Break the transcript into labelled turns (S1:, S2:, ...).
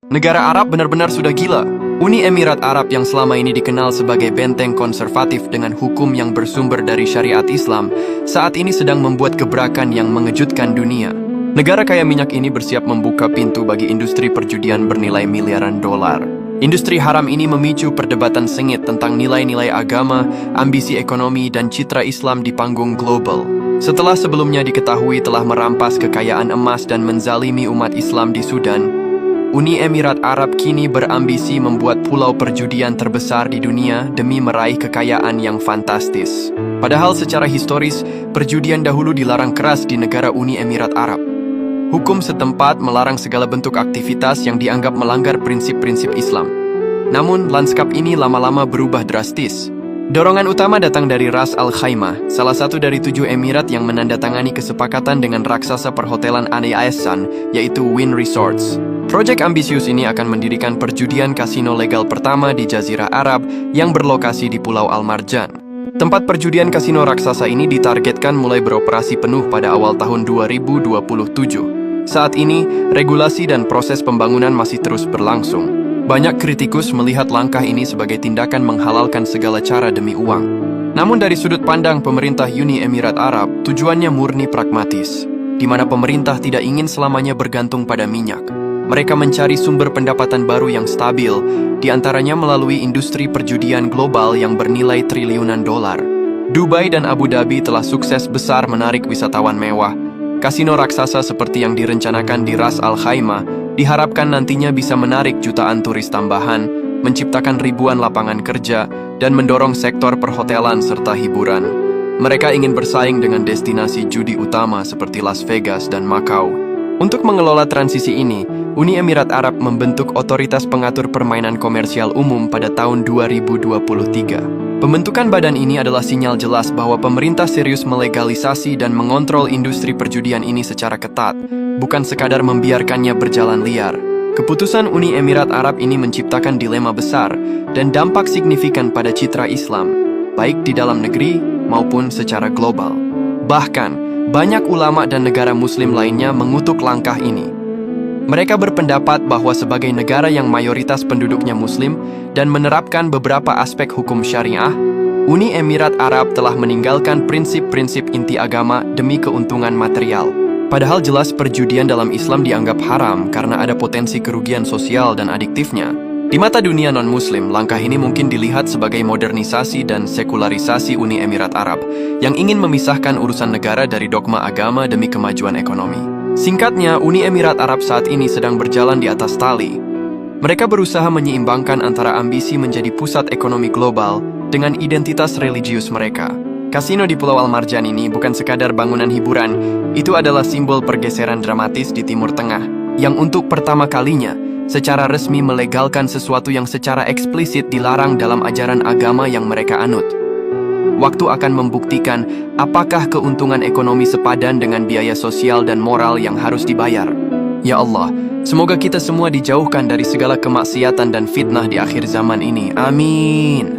S1: Negara Arab benar-benar sudah gila. Uni Emirat Arab yang selama ini dikenal sebagai benteng konservatif dengan hukum yang bersumber dari syariat Islam, saat ini sedang membuat gebrakan yang mengejutkan dunia. Negara kaya minyak ini bersiap membuka pintu bagi industri perjudian bernilai miliaran dolar. Industri haram ini memicu perdebatan sengit tentang nilai-nilai agama, ambisi ekonomi, dan citra Islam di panggung global. Setelah sebelumnya diketahui telah merampas kekayaan emas dan menzalimi umat Islam di Sudan, Uni Emirat Arab kini berambisi membuat pulau perjudian terbesar di dunia demi meraih kekayaan yang fantastis. Padahal secara historis, perjudian dahulu dilarang keras di negara Uni Emirat Arab. Hukum setempat melarang segala bentuk aktivitas yang dianggap melanggar prinsip-prinsip Islam. Namun, lanskap ini lama-lama berubah drastis. Dorongan utama datang dari Ras Al Khaimah, salah satu dari 7 emirat yang menandatangani kesepakatan dengan raksasa perhotelan Ani Aesan, yaitu Wynn Resorts. Proyek ambisius ini akan mendirikan perjudian kasino legal pertama di Jazirah Arab yang berlokasi di Pulau Al Marjan. Tempat perjudian kasino raksasa ini ditargetkan mulai beroperasi penuh pada awal tahun 2027. Saat ini, regulasi dan proses pembangunan masih terus berlangsung. Banyak kritikus melihat langkah ini sebagai tindakan menghalalkan segala cara demi uang. Namun dari sudut pandang pemerintah Uni Emirat Arab, tujuannya murni pragmatis, di mana pemerintah tidak ingin selamanya bergantung pada minyak. Mereka mencari sumber pendapatan baru yang stabil, di antaranya melalui industri perjudian global yang bernilai triliunan dolar. Dubai dan Abu Dhabi telah sukses besar menarik wisatawan mewah. Kasino raksasa seperti yang direncanakan di Ras Al Khaimah diharapkan nantinya bisa menarik jutaan turis tambahan, menciptakan ribuan lapangan kerja, dan mendorong sektor perhotelan serta hiburan. Mereka ingin bersaing dengan destinasi judi utama seperti Las Vegas dan Macau. Untuk mengelola transisi ini, Uni Emirat Arab membentuk Otoritas Pengatur Permainan Komersial Umum pada tahun 2023. Pembentukan badan ini adalah sinyal jelas bahwa pemerintah serius melegalisasi dan mengontrol industri perjudian ini secara ketat, bukan sekadar membiarkannya berjalan liar. Keputusan Uni Emirat Arab ini menciptakan dilema besar dan dampak signifikan pada citra Islam, baik di dalam negeri maupun secara global. Bahkan, banyak ulama dan negara muslim lainnya mengutuk langkah ini. Mereka berpendapat bahwa sebagai negara yang mayoritas penduduknya muslim dan menerapkan beberapa aspek hukum syariah, Uni Emirat Arab telah meninggalkan prinsip-prinsip inti agama demi keuntungan material. Padahal jelas perjudian dalam Islam dianggap haram karena ada potensi kerugian sosial dan adiktifnya. Di mata dunia non-muslim, langkah ini mungkin dilihat sebagai modernisasi dan sekularisasi Uni Emirat Arab yang ingin memisahkan urusan negara dari dogma agama demi kemajuan ekonomi. Singkatnya, Uni Emirat Arab saat ini sedang berjalan di atas tali. Mereka berusaha menyeimbangkan antara ambisi menjadi pusat ekonomi global dengan identitas religius mereka. Kasino di Pulau Al Marjan ini bukan sekadar bangunan hiburan, itu adalah simbol pergeseran dramatis di Timur Tengah, yang untuk pertama kalinya secara resmi melegalkan sesuatu yang secara eksplisit dilarang dalam ajaran agama yang mereka anut. Waktu akan membuktikan apakah keuntungan ekonomi sepadan dengan biaya sosial dan moral yang harus dibayar. Ya Allah, semoga kita semua dijauhkan dari segala kemaksiatan dan fitnah di akhir zaman ini. Amin.